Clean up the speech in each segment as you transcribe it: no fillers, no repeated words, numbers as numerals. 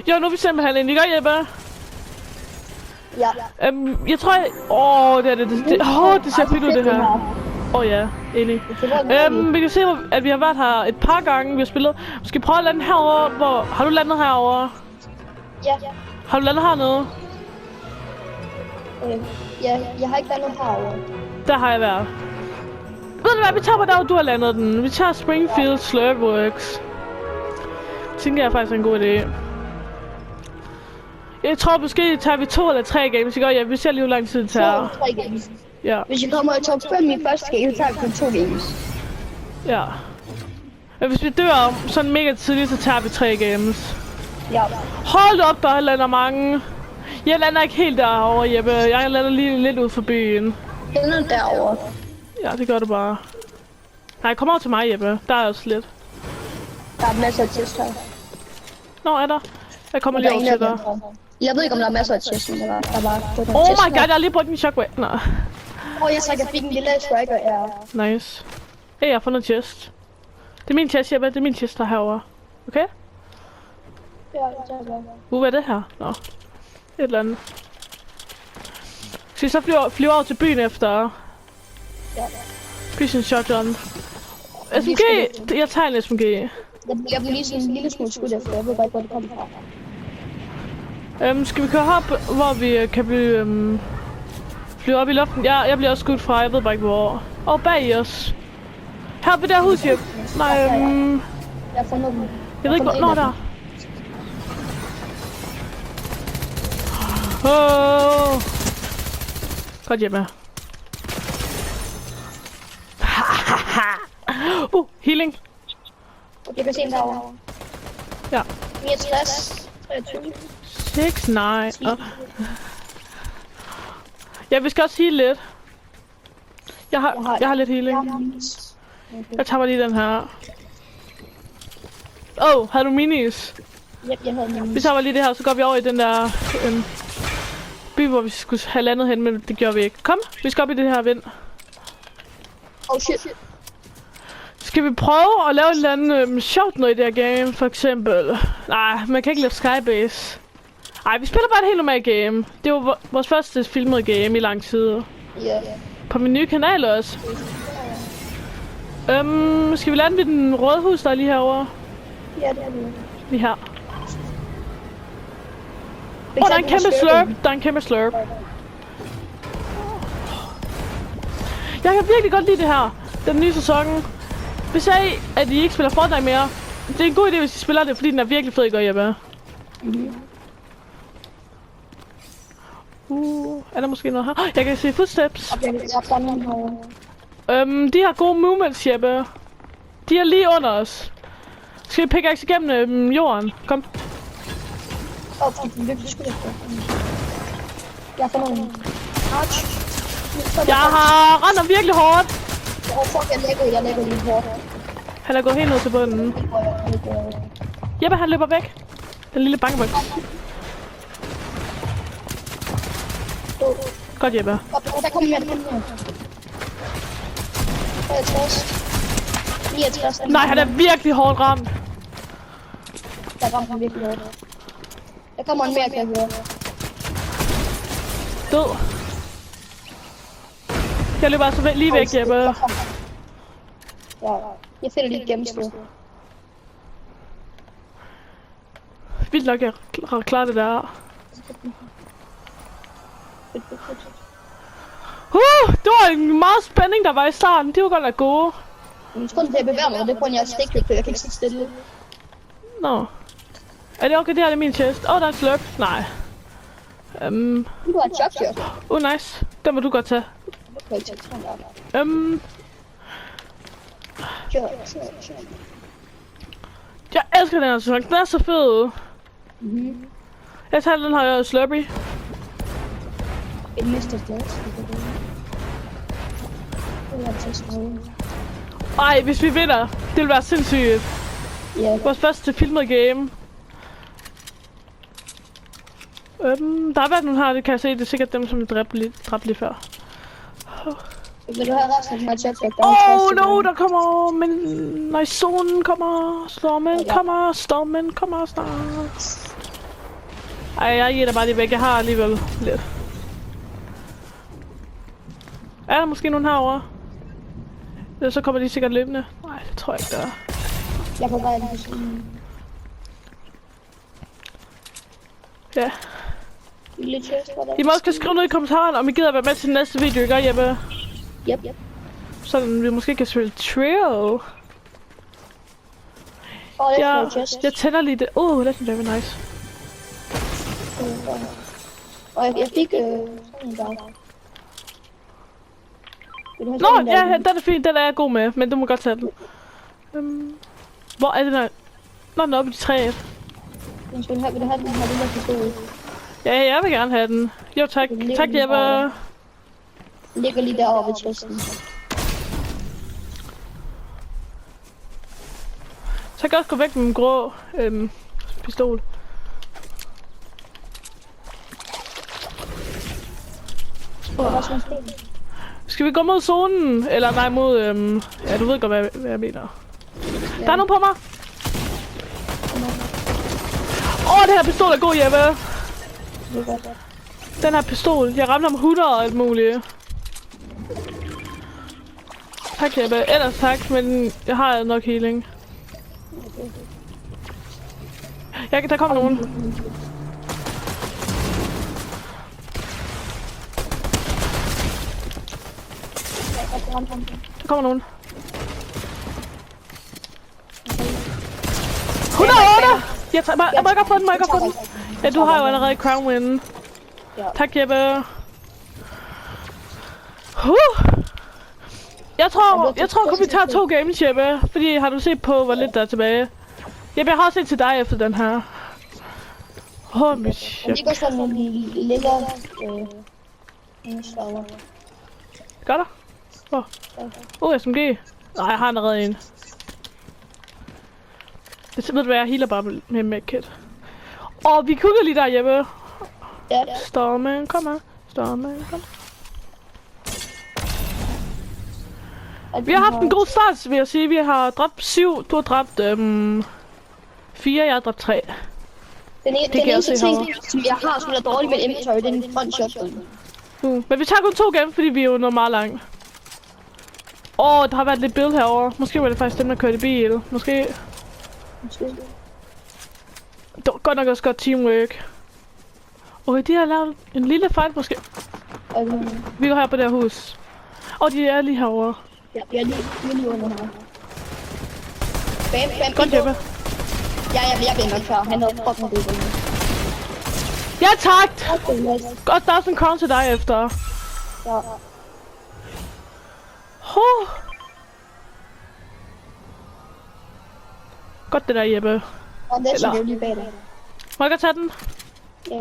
Jo, nu er vi simpelthen inde. Vi gør, Jeppe. Ja. Jeg tror, det ser fedt ud, det her. Ja, enig. Vi kan se, at vi har været her et par gange, vi har spillet. Vi skal prøve at lande herovre. Har du landet herovre? Ja. Har du landet hernede? Ja, jeg har ikke landet herovre. Der har jeg været. Ved du hvad, vi tager på der, hvor du har landet den. Vi tager Springfield Slurpworks. Tænker jeg faktisk er en god idé. Jeg tror måske tager vi 2 eller 3 games, ikke? Ja, vi ser lige hvor lang tid det tager. 2 eller 3 games. Ja. Hvis vi kommer i top 5 i første game, så tager vi kun 2 games. Ja. Men hvis vi dør sådan mega tidligt, så tager vi 3 games. Ja. Hold op, der lander mange. Jeg lander ikke helt derovre, Jeppe. Jeg lander lige lidt ud for byen. Jeg lander derovre. Ja, det gør du bare. Nej, kom over til mig, Jeppe. Der er også lidt. Der er masser af chests her. Nå, er der? Jeg kommer lige over til dig. Jeg ved ikke, om der er masser af chests, men der var oh my god, jeg har lige brugt min shockwave. Nå. Jeg fik en lille striker, ja. Nice. Hey, jeg har fundet en chest. Det er min chest, Jeppe. Det er min chest, der er herovre. Okay? Ja, det er det. Hvad er det her? Nå. Et eller andet. Skal vi så flyve over til byen efter? Ja. Prison shotgun. SMG! Jeg tager en SMG. Jeg bliver lige sådan en lille smule skudt efter. Jeg ved godt, hvor det kommer fra. Skal vi køre op, hvor vi kan blive flyve op i luften? Ja, jeg bliver også skudt fra. Jeg ved bare ikke hvor. Bag os. Her ved der hus, Jeppe. Nej, Jeg har fundet dem. Jeg ved ikke hvor. Nå, der. Godt, Jeppe. Healing. Jeg kan se en derovre. Ja. 69. 23. 6, nej. Ja, vi skal også heal lidt. Jeg har lidt healing. Jeg tager lige den her. Har du minis? Yep, jeg havde minis. Vi tager lige det her, så går vi over i den der by, hvor vi skulle have landet hen, men det gjorde vi ikke. Kom, vi skal op i det her vind. Oh shit. Skal vi prøve at lave et eller andet sjovt noget i det her game, for eksempel? Nej, man kan ikke lave Skybase. Nej, vi spiller bare et helt normalt game. Det var vores første filmede game i lang tid. Ja. På min nye kanal også. Skal vi lande ved den røde hus, der er lige herovre? Ja, det er det. Lige her. Der er en kæmpe slurp. Der er en kæmpe slurp. Jeg kan virkelig godt lide det her. Den nye sæson. Hvis jeg at I ikke spiller Fortnite mere, det er en god idé, hvis I spiller det, fordi den er virkelig fed, ikke, Jeppe? Er der måske noget her? Jeg kan se footsteps. De har gode movements, Jeppe. De er lige under os. Skal vi pickaxe igennem jorden? Kom. Jeg har render virkelig hårdt. Jeg lægger lige hårdt. Han er gået helt ned til bunden. Jeppe, han løber væk. Den lille bankeboks. Godt, Jeppe. Der kommer mere, der kommer mere. 63. 69. Nej, han er virkelig hårdt ramt. Der ramte han virkelig hårdt. Der kommer en mere, kan jeg høre. Død. Jeg løber altså lige væk, Jeppe. Ja, jeg finder lige et gennemsnit. Vildt nok, jeg har klaret det der. Det var en meget spænding, der var i starten. Det var godt nok gode. Jeg tror, det er bevæger mig, det er på en jeg stikket, for jeg kan ikke sidde stille. Nå. Er det okay, det her er min chest? Der er et slurp. Nej. Du har et chok, nice. Den må du godt tage. Jeg elsker den her sæson. Den er så fed. Jeg tager den her slurpy. En Mr. Death. Ej, hvis vi vinder, det vil være sindssygt. Yeah. Vores første filmede game. Der har været nogle her, det kan jeg se. Det er sikkert dem, som vi dræbte lige før. Vil du have resten af den her jetpack? No, der kommer, men nej, zonen kommer, stormen kommer snart. Ej, jeg giver dig bare lige væk. Jeg har alligevel lidt. Er der måske nogen herovre? Eller så kommer de sikkert løbende. Nej, det tror jeg ikke, der er. Jeg får bare en sådan... Ja. Lille chest, hvor der... I må også skrive ned i kommentarerne, om I gider være med til den næste video, ikke? Jeppe? Yep. Sådan vi måske kan spille trio. Jeg tænder lige det. Legendary, nice. Og jeg fik sådan en der. Nå, ja, den er fin, den er jeg god med, men du må godt tage den. Hvor er den her? Nå, den er oppe i træet. Vil du have den her lille pistol? Ja, jeg vil gerne have den. Jo, tak. Tak, Jeppe. Ligger lige derovre ved chesten. Så kan jeg også gå væk med min grå pistol. Skal vi gå mod zonen? Eller nej, mod... ja, du ved godt, hvad jeg mener. Ja. Der er nogen på mig! Det her pistol er god, Jeppe! Den her pistol. Jeg ramte ham 100 og alt muligt. Tak, Jeppe. Ellers tak, men jeg har nok healing. Der kommer nogen. Der kommer nogen. 108! Jeg må ikke få den, Ja, du har jo allerede crown win. Tak, Jeppe. Jeg tror kun vi tager 2 games, Jeppe. Fordi har du set på, hvor lidt der er tilbage? Jeppe, jeg har også set til dig efter den her. Holy shit. Det går sådan, en ligger... Gør der? SMG. Nej, jeg har allerede en. Det ved du hvad, jeg healer bare med medkit. Vi kigger lige der, Jeppe. Ja. Stormen, kom her. Stormen, kom. Vi har haft en god start, vil jeg sige. Vi har dræbt 7, du har dræbt 4, jeg har dræbt 3. Den eneste ting, som jeg har, som er dårlig med inventory, det er en front shotgun. Men vi tager kun 2 gennem, fordi vi er jo noget meget langt. Der har været lidt build herovre. Måske var det faktisk dem, der kørte i bil. Måske. Det var godt nok også godt teamwork. De har lavet en lille fight måske. Vi går her på det her hus. De er lige herovre. Ja, jeg er lige under her. Bam. Godt, Jeppe. Jeg bliver nok klar. Han havde prøvet det. Ja, tak! Godt, der er sådan en crown til dig efter. Ja. Godt det der, Jeppe. Og det er lige bag dig. Må jeg godt tage den? Ja.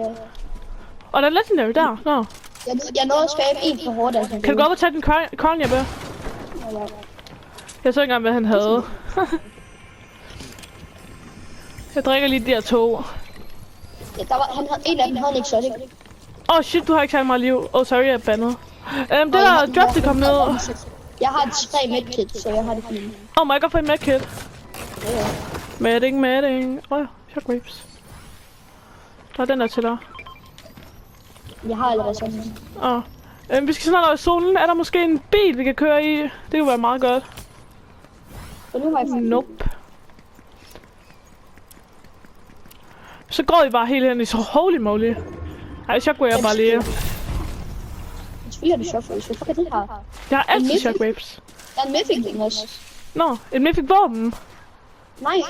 Der er legendary der. Nå. Jeg nåede at spam en for hårdt, altså. Kan du gå op og tage den crown, Jeppe? Ja. Jeg så ikke engang, hvad han havde. Jeg drikker lige de her 2. Ja, en af dem havde ikke så det. Shit, du har ikke særlig meget liv. Sorry, jeg er bandet. Det der drop, det kom ned. Jeg har 3 medkit, så jeg har det fint. Må jeg godt få en medkit? Ja. Madding. Shockwaves. Der er den der til dig. Jeg har allerede sådan. Vi skal snart over i solen. Er der måske en bil, vi kan køre i? Det kunne være meget godt. Nope. Så går I bare helt hen i så holy moly. Ej, shockwave bare lige. Selvfølgelig er det shockwaves. Hvad fuck er det her? Jeg har altid shockwaves. Der er en mythic også. Nå, en mythic våben. Nej.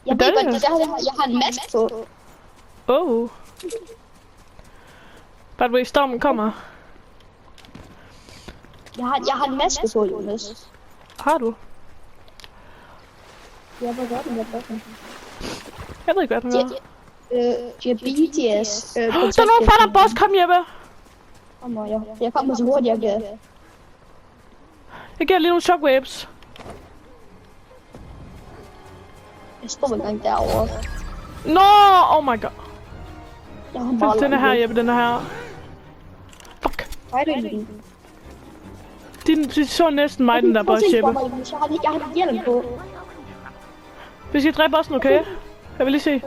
Jeg ved godt, jeg har en mask på. By the way, stormen kommer. Jeg har en maske på, Jonas. Har du? Jeg ved godt, Jeg ved ikke, hvad den er. Diabetes. Der er nogen for dig, boss. Kom, Jeppe. Jeg kommer så hurtigt, jeg gør. Jeg giver lige nogle shockwaves. Jeg står engang derovre. Oh my god. Den er her, Jeppe, den er her. Fuck. Hvad er det? De så næsten mig, den der boss, Jeppe. Jeg har hjelm på. Vi skal dræbe bossen, okay? Jeg vil lige se.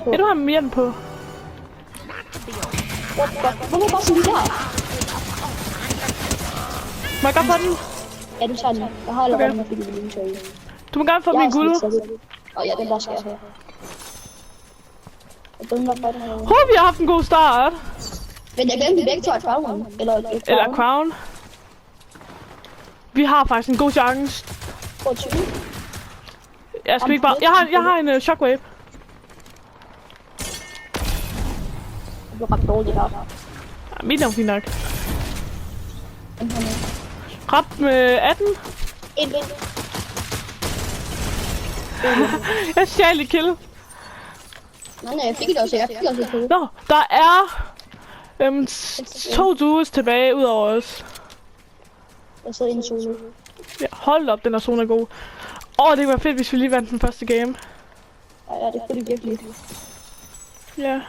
Ja, du har hjelm på. Hvorfor bare sådan der? Må jeg godt få den? Ja, du tager den. Jeg har allerede med fik en tøj. Du må gerne få min guld. Og ja, den der skal jeg have. Og den der faktisk her. Vi har haft en god start. Men jeg glemte begge to af Crown. Eller Crown. Vi har faktisk en god chance. På 20. Jeg skal ikke bare... Jeg har en shockwave. Det bliver ret dårligt her. Ja, mit er fint nok. Rap med 18. En vind. Jeg stjal lige kill. Nej, jeg fik det også. Jeg fik også et hoved. Nå, der er 2 duos tilbage ud over os. Jeg sidder i en solo. Ja, hold op, den her zone er god. Det kunne være fedt, hvis vi lige vandt den første game. Ja, det kunne det virkelig. Ja.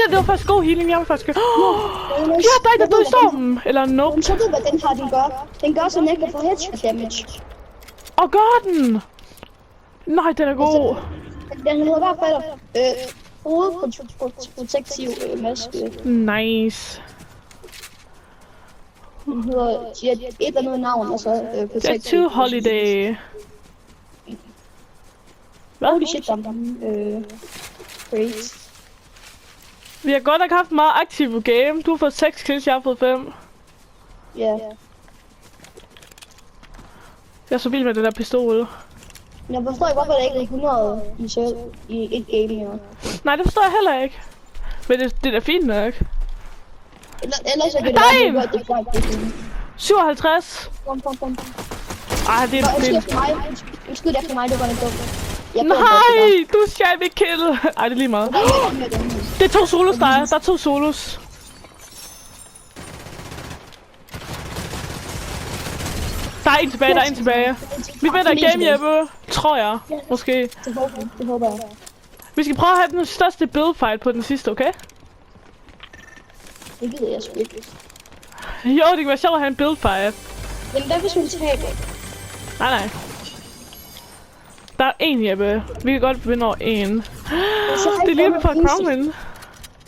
Det var faktisk god healing. Jeg var faktisk... Ja, der døde i stormen. Eller nope. Men så ved hvad den her, den gør. Den gør, så den ikke kan få headshot damage. Gør den! Nej, den er god. Den hedder i hvert fald hovedprotektiv maske. Nice. Den hedder et eller andet navn, og så Tattoo Holiday. Holy shit, great. Vi har godt nok haft en meget aktiv game. Du har fået 6 kills, jeg har fået 5. Ja. Jeg er så vild med den der pistol. Jeg forstår ikke, hvorfor der ikke er 100 i et game her. Nej, det forstår jeg heller ikke. Men det er da fint nok. Ellers så kan det være, det er 57. Ej, det er... Du skyder efter mig, det var dumt. Nej, du skal ikke kill. Ej, det er lige meget. Det er 2 solos, der er. Der er 2 solos. Der er en tilbage, der er en tilbage. Vi vinder game, Jeppe. Tror jeg. Måske. Det håber jeg. Vi skal prøve at have den største build fight på den sidste, okay? Det gider jeg sgu ikke. Jo, det kan være sjovt at have en build fight. Jamen, hvad hvis hun taber? Nej. Der er en, Jeppe. Vi kan godt vinde over en. Det er lige, vi får en crown win.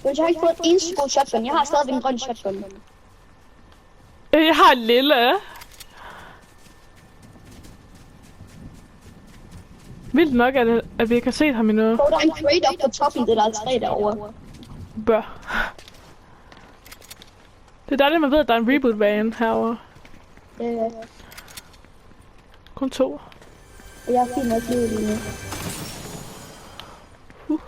Jeg har ikke fået en eneste god shotgun. Jeg har stadigvæk en grøn shotgun. Jeg har en lille. Vildt nok, at vi ikke har set ham endnu. Der er en crate op på toppen, det der er 3 derovre. Bør. Det er dejligt, man ved, at der er en reboot-van herovre. Ja. Kun 2. Jeg er fint nok lige nu.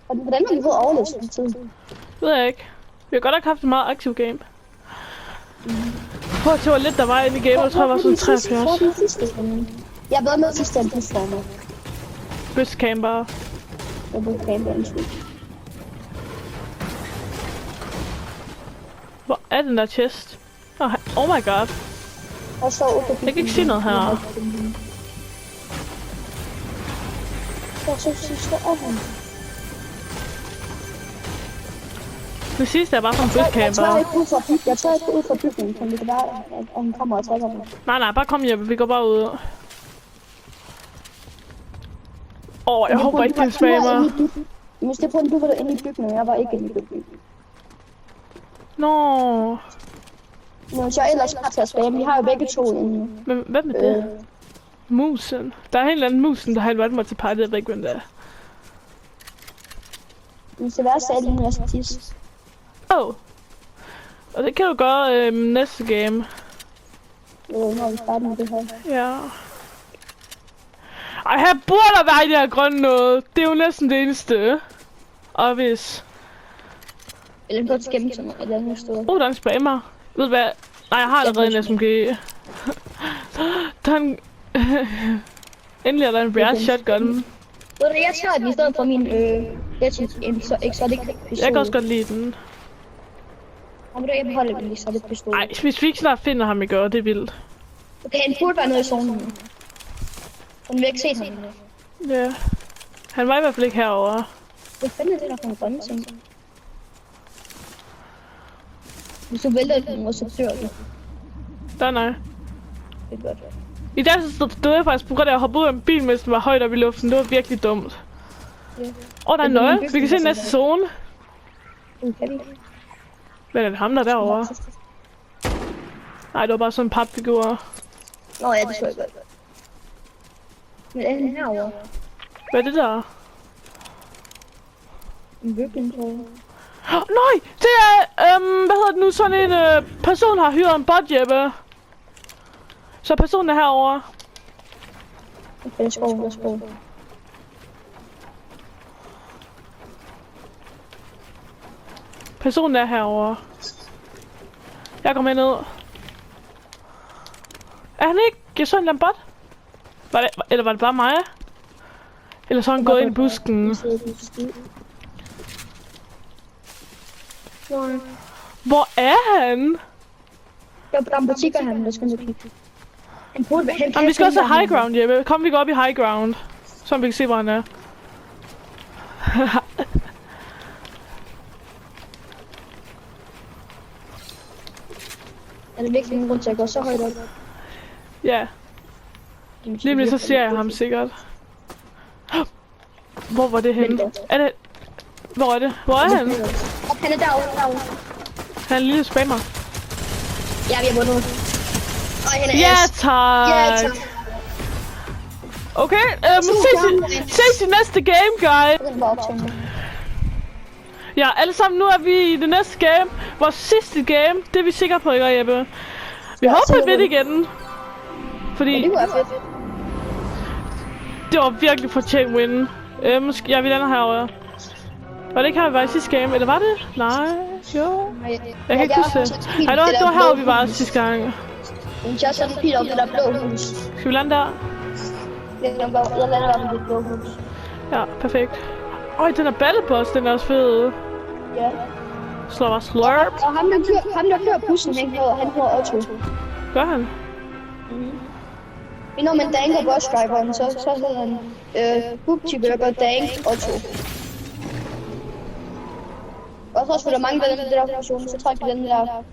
Og hvordan har vi fået overlevet den tid? Ved jeg ikke. Vi har godt nok haft en meget aktiv game. Prøv at se, hvor lidt der var inde i game, jeg tror, jeg var sådan 73. Jeg har været med til stand for mig. Bøscamper. Jeg blev camper. Hvor er den der chest? Oh my god. Og så jeg kan ikke se noget her. Så er han. Det sidste er bare sådan en bøscamper. Jeg tager ikke ud fra bygningen, så det kan være, at han kommer og trækker mig. Nej, bare kom hjem, vi går bare ud. Jeg håber ikke, den spammer. Hvis det på en, du var inde i bygningen, jeg var ikke inde i bygningen. Nå. Men så ellers klar til at spamme, vi har jo begge to inde. Men hvad med det? Musen. Der er en eller anden musen, der har valgt mig til party, jeg ved ikke, hvem det er. Men det værste er lige, når jeg skal tisse. Og det kan du gøre næste game. Når vi starter med det her. Ja. Ej, her burde der være det her grønne noget. Det er jo næsten det eneste. Og hvis... Eller en godt skæmme sådan noget, eller andet sted. Der er en spammer. Ved du hvad? Nej, jeg har allerede en SMG. Der er en... Endelig er der en Briar shotgun. Ved du, jeg tager den i stedet for min exotic pistol. Jeg kan også godt lide den. Jamen, jeg beholder min exotic pistol. Ej, hvis vi ikke snart finder ham, det er vildt. Okay, han burde være nede i zonen. Han vil ikke se ham. Ja. Han var i hvert fald ikke herovre. Hvad fanden er det der for en grønne ting? Hvis du vælter den, og så dør du. Nej. Det er godt. I dag så døde jeg faktisk på grund af at hoppe ud af en bil, mens den var højt oppe i luften. Det var virkelig dumt. Der er en nøgle. Vi kan se næste zone. Hvad er det ham der derovre? Nej, det var bare sådan en papfigur. Nå ja, det så jeg godt. Men er den herovre? Hvad er det der? En bygning, tror jeg. Nej! Det er, hvad hedder det nu? Sådan en person har hyret en bot, Jeppe. Så personen er herovre. Okay, skov. Personen er herovre. Jeg går med ned. Er han ikke? Jeg så en lambot. Eller var det bare mig? Eller så er han gået ind i busken. Hvor er han? Der er en butik, der skal nu kigge. Jamen, vi skal også have high ground, Jeppe. Kom, vi går op i high ground. Så vi kan se, hvor han er. Er det virkelig en grund til at gå så højt op? Ja. Lige med så ser jeg ham sikkert. Hvor var det henne? Er det... Hvor er det? Hvor er han? Han er derovre. Han er en lille spammer. Ja, vi har vundet. Ja, tak. Okay, ses i næste game, guys. Ja, alle sammen, nu er vi i det næste game. Vores sidste game, det er vi sikre på, ikke, Jeppe? Vi håber på et igen. Fordi det var virkelig fortjent win. Ja, vi lander herovre. Var det ikke her, vi var i sidste game? Eller var det? Nej, jo. Jeg kan ikke huske det. Nej, det var her, vi var sidste gang. Jeg har sådan en pil op i det der blå hus. Skal vi lande der? Jeg lander op i det blå hus. Ja, perfekt. Øj, den der battleboss, den er også fed. Ja. Slår bare slurp. Og ham der kører bussen, han hedder Otto. Gør han? Når man danker bossdriveren, så hedder han Bubty Burger Dank Otto. Og så også, der mange af den der funktion, så trækker vi den der.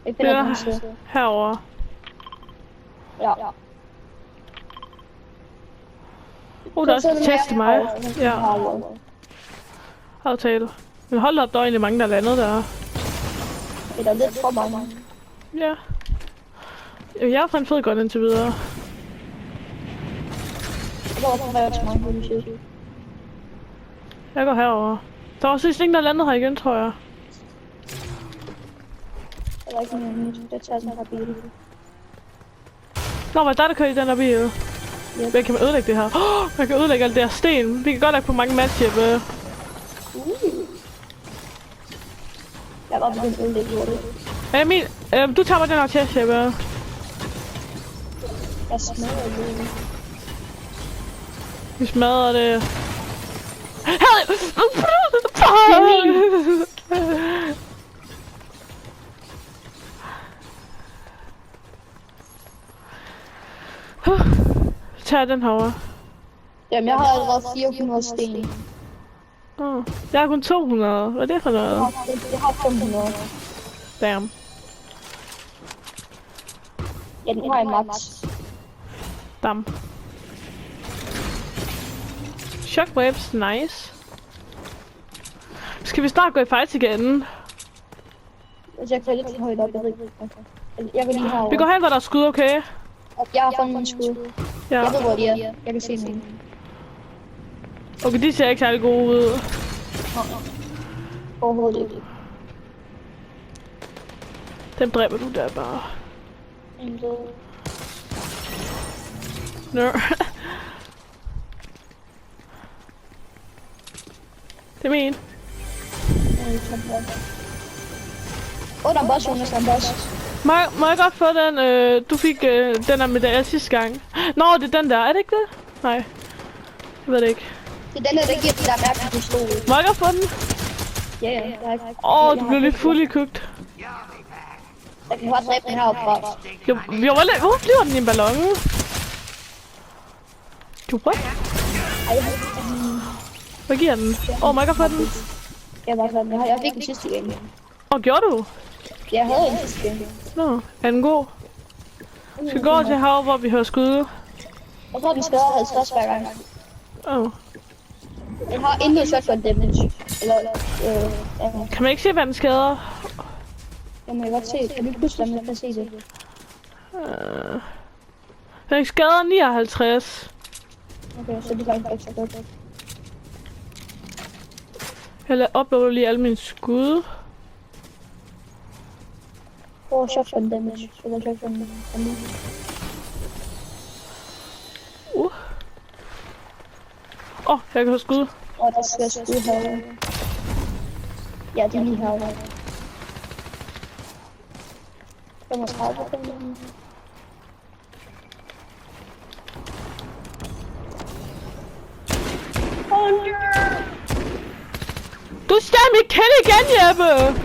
Jeg finder den til. Herovre. Ja. Der er også en test til mig. Ja. Aftale. Men hold op, der er egentlig mange, der er landet der. Det er lidt for mange. Ja. Jeg har fået en fed godt indtil videre. Jeg går herover. Der var sidst ingen, der landede her igen, tror jeg. Der er ikke nogen, der tager den her bil. Nå, var det der kører i den her bil? Yep. Hvad kan man ødelægge det her? Man kan ødelægge alt det her sten. Vi kan godt lage på mange match, Jeppe. Jeg var begyndt at ødelægge lortet. Emil, du tager den her test, Jeppe. Jeg smadrer det. Vi smadrer det. Tag den herovre. Jamen, jeg har allerede 400 sten. Jeg har kun 200. Hvad er det for noget? Jeg har 500. Damn. Ja, den har jeg max. Damn. Shockwaves, nice. Skal vi snart gå i fight igen? Hvis jeg kan lidt for højt op, jeg ved ikke. Jeg vil lige herovre. Vi går hen, hvor der er skud, okay? Jeg har fundet en skud. Ja. Jeg ved, hvor de er. Jeg kan se dem. Okay, de ser ikke særlig gode ud. Overhovedet ikke. Dem dræber du der bare. En død. Nå. Det er min. Der er en boss, Jonas, der er en boss. Må jeg godt få den, du fik den der medalje sidste gang? Nå, det er den der, er det ikke det? Nej. Jeg ved det ikke. Det er den der giver den der mærkelige pistol. Må jeg godt få den? Ja. Du blev lidt fuldt cooked. Jeg kan godt dræbe den heroppe fra. Hvor flyver den i en ballon? What? Hvad giver den? Må jeg godt få den? Jeg fik den sidste gang. Gjorde du? Jeg havde en sidste gang. Nå, er den god? Skal gå over til havet, hvor vi hører skud. Jeg tror, den skader 50 hver gang. Oh. Den har intet shotgun damage. Eller, Kan man ikke se, hvad den skader? jeg må godt se. Kan du ikke huske, hvordan man kan se det? Den skader 59. Okay, så det var ikke så godt. Jeg uploader lige alle mine skud. Shotgun damage. Eller shotgun damage. Jeg kan få skud. Der skal skud herovre. Ja, det er lige herovre. 35 på den. Du skal mit kende igen, Jeppe!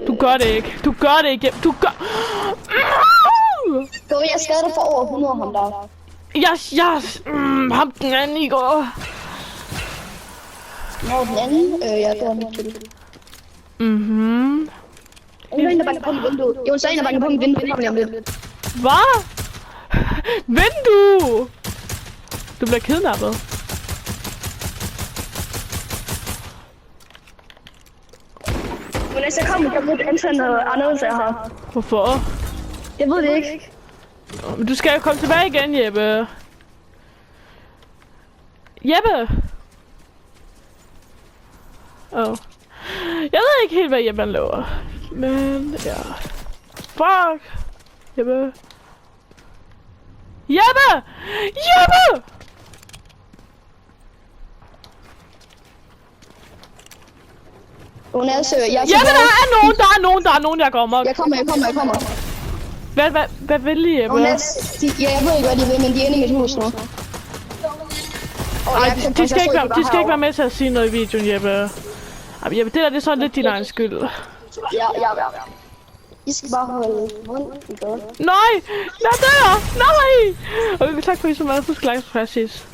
Du gør det ikke. Du gør det ikke, Jeppe. Du gør... Jeg skader dig for over 100 ham der. Ham den anden i går. Nå, den anden? Jeg går nu til. Mhm. Jeg er en, der banker på mit vindue. Jeg er en, der banker på mit vindue. Jeg kommer lige om lidt. Hvad? Vindue! Du bliver kidnappet. Men hvis jeg kommer, jeg ved antage noget andet, jeg har. Hvorfor? Jeg ved det ikke. Men du skal jo komme tilbage igen, Jeppe. Jeppe! Jeg ved ikke helt, hvad Jeppe laver. Men ja. Fuck! Jeppe! Jeppe! Jeppe! Jonas, Jeppe, der er nogen, der kommer. Jeg kommer. Hvad vil I, Jeppe? Jonas, jeg ved ikke, hvad de vil, men de er inde i mit hus nu. Ej, de skal ikke være med til at sige noget i videoen, Jeppe. Ej, Jeppe, det der, det er så lidt din egen skyld. Ja. I skal bare holde mund. Nej! Jeg dør! Nej! Okay, tak for I så meget. Husk like, præcis.